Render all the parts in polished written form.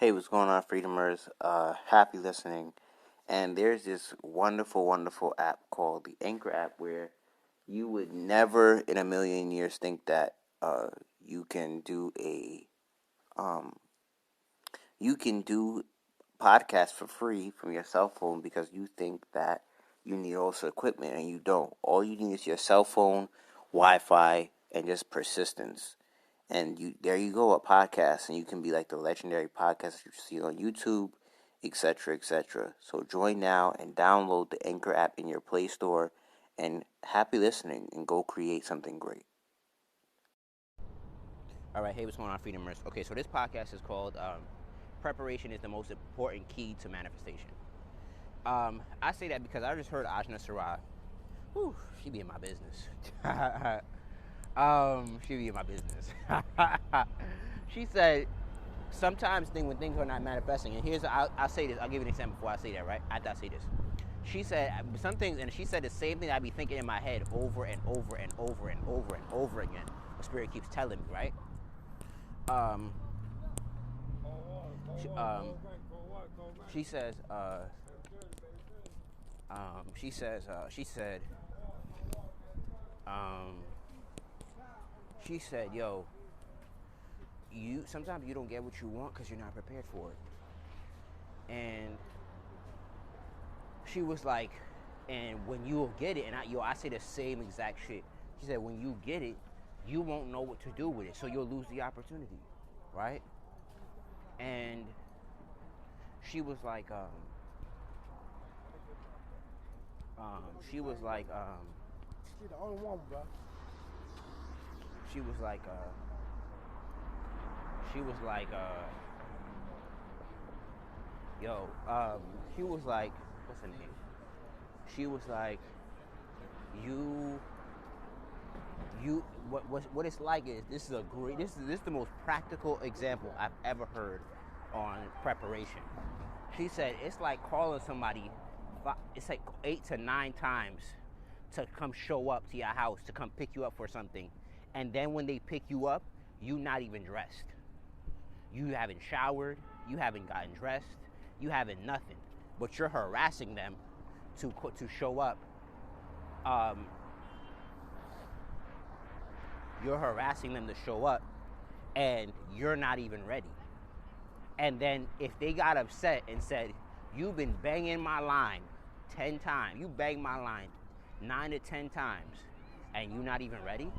Hey, what's going on, Freedomers? Happy listening. And there's this wonderful, wonderful app called the Anchor app where you would never in a million years think that you can do a um, you can do podcast for free from your cell phone because you think that you need also equipment and you don't. All you need is your cell phone, Wi-Fi, and just persistence. And there you go, a podcast, and you can be like the legendary podcast you see on YouTube, etc., etc. So join now and download the Anchor app in your Play Store, and happy listening, and go create something great. All right, hey, what's going on, Freedomers? Okay, so this podcast is called "Preparation is the Most Important Key to Manifestation." I say that because I just heard Ajna Sarah. Whew, she be in my business. She be in my business. She said sometimes when things are not manifesting, and I'll say this. I'll give you an example before I say that. Right after I say this, she said some things, and she said the same thing I be thinking in my head over and over and over and over and over again. The spirit keeps telling me, right? Um, she, um, she says, um, she said, yo, you sometimes you don't get what you want because you're not prepared for it. And she was like, and when you'll get it, and I say the same exact shit. She said, when you get it, you won't know what to do with it, so you'll lose the opportunity, right? And she was like, she was like, She the only one, bro. she was like, she was like, yo, she was like, what's her name? She was like, you, what it's like is this is the most practical example I've ever heard on preparation. She said it's like calling somebody, it's like 8 to 9 times to come show up to your house to come pick you up for something, and then when they pick you up, you not even dressed. You haven't showered, you haven't gotten dressed, you haven't nothing, but you're harassing them to show up. You're harassing them to show up, and you're not even ready. And then if they got upset and said, "You've been banging my line 10 times, you banged my line 9 to 10 times, and you're not even ready,"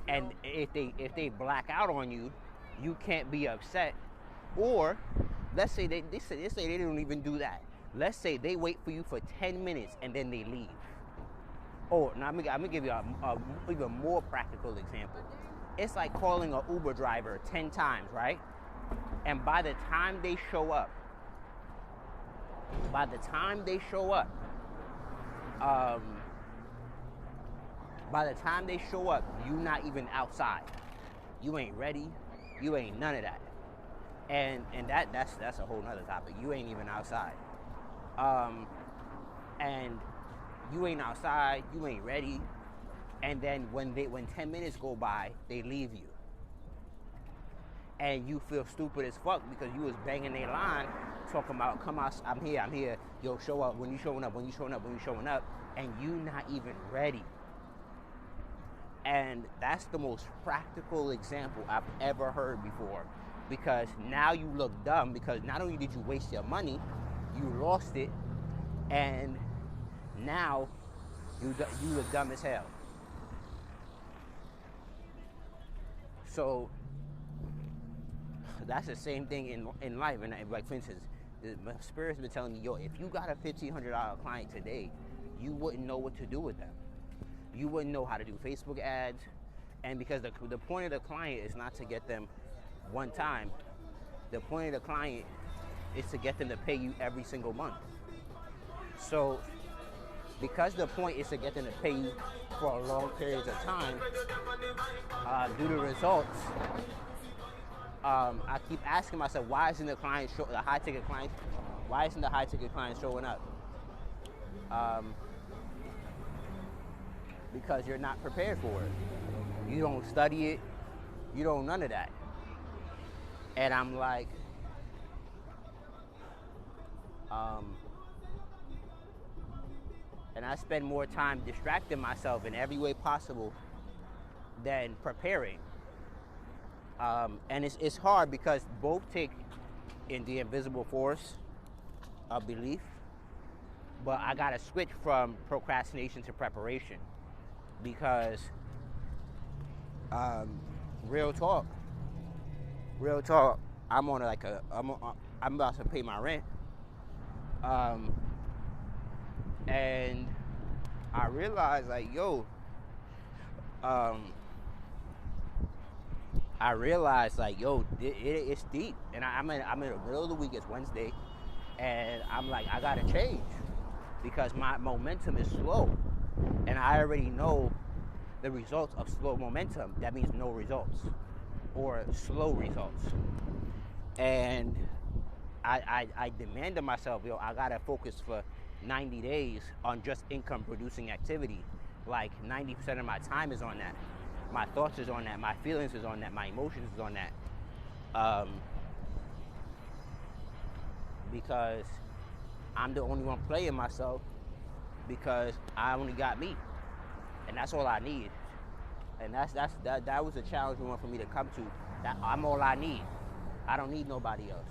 and if they black out on you, you can't be upset. Or let's say they say they don't even do that. Let's say they wait for you for 10 minutes and then they leave. Or now I'm gonna give you a even more practical example. It's like calling an Uber driver 10 times, right? And by the time they show up, you not even outside. You ain't ready. You ain't none of that. And that's a whole nother topic. You ain't even outside. And you ain't outside. You ain't ready. And then when 10 minutes go by, they leave you. And you feel stupid as fuck because you was banging their line, talking about, come out, I'm here, yo, show up, when you showing up, and you not even ready. And that's the most practical example I've ever heard before, because now you look dumb, because not only did you waste your money, you lost it, and now you look dumb as hell. So that's the same thing in life. And like, for instance, the spirit's been telling me, yo, if you got a $1,500 client today, you wouldn't know what to do with them. You wouldn't know how to do Facebook ads. And because the point of the client is not to get them one time. The point of the client is to get them to pay you every single month. So because the point is to get them to pay you for long periods of time, due to results, I keep asking myself, why isn't the high ticket client showing up? Because you're not prepared for it. You don't study it. You don't none of that. And I'm like, Um, and I spend more time distracting myself in every way possible than preparing. And it's hard because both take in the invisible force of belief, but I gotta switch from procrastination to preparation because um, real talk, real talk. I'm on like I'm about to pay my rent, um, and I realized like um, it's deep, and I'm in the middle of the week. It's Wednesday, and I'm like, I gotta change because my momentum is slow, and I already know the results of slow momentum. That means no results or slow results, and I demand of myself, I gotta focus for 90 days on just income producing activity. Like 90% of my time is on that. My thoughts is on that. My feelings is on that. My emotions is on that. Um, because I'm the only one playing myself because I only got me, and that's all I need. And that was a challenging one for me to come to. That I'm all I need. I don't need nobody else.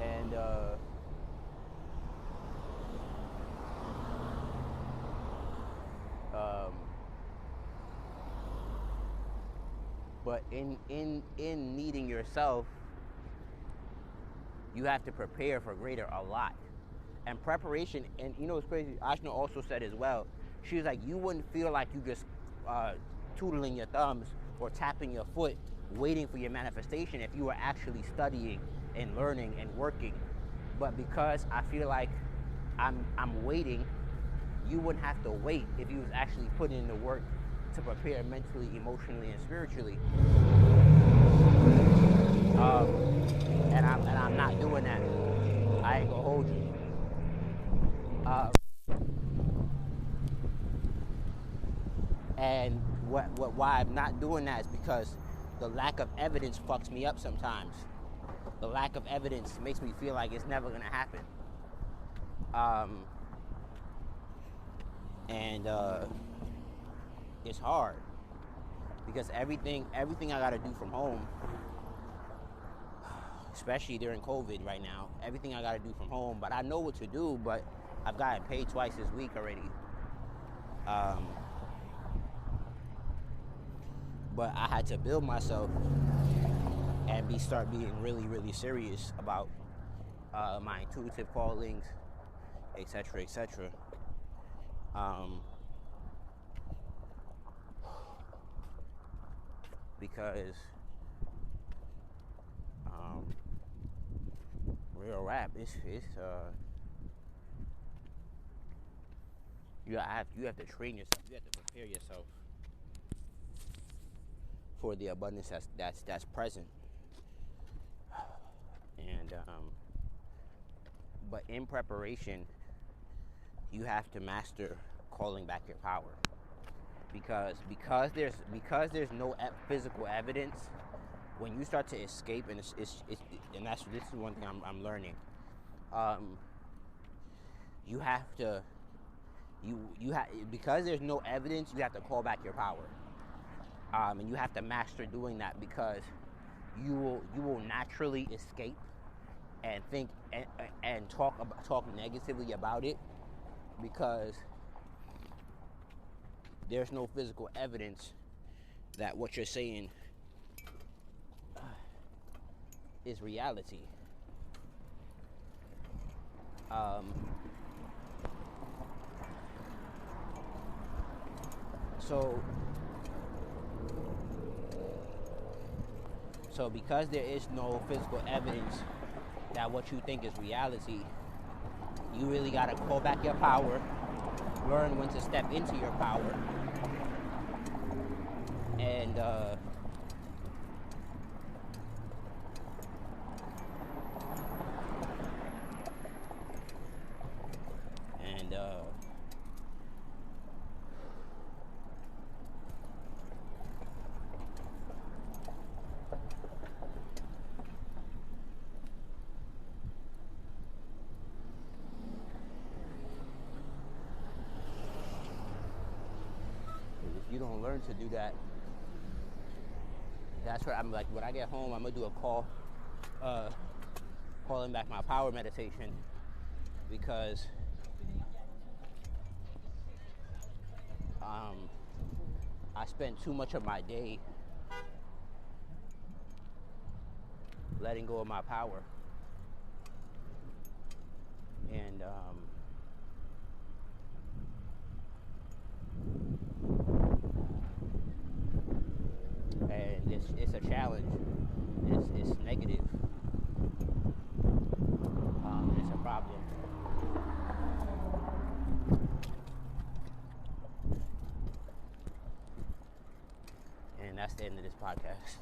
And but in needing yourself, you have to prepare for greater a lot. And preparation, and it's crazy. Ashna also said as well. She was like, you wouldn't feel like you just twiddling your thumbs or tapping your foot, waiting for your manifestation if you were actually studying and learning and working. But because I feel like I'm waiting, you wouldn't have to wait if you was actually putting in the work to prepare mentally, emotionally, and spiritually. And I'm not doing that. I ain't gonna hold you. And why I'm not doing that is because the lack of evidence fucks me up sometimes. The lack of evidence makes me feel like it's never gonna happen. And it's hard because everything I gotta do from home, especially during COVID right now, everything I gotta do from home. But I know what to do, but I've gotten paid twice this week already. But I had to build myself and start being really, really serious about my intuitive callings, etc., etc. Because real rap, it's you have to train yourself. You have to prepare yourself for the abundance that's present. And but in preparation, you have to master calling back your power. Because there's no physical evidence. When you start to escape, and this is one thing I'm learning. You have to because there's no evidence, you have to call back your power. And you have to master doing that because you will naturally escape and think and talk negatively about it because there's no physical evidence that what you're saying is reality. So because there is no physical evidence that what you think is reality, you really gotta call back your power, learn when to step into your power, and you don't learn to do that. That's where I'm like, when I get home, I'm gonna do a call, calling back my power meditation, because I spend too much of my day letting go of my power. And it's a challenge. It's negative. It's a problem. And that's the end of this podcast.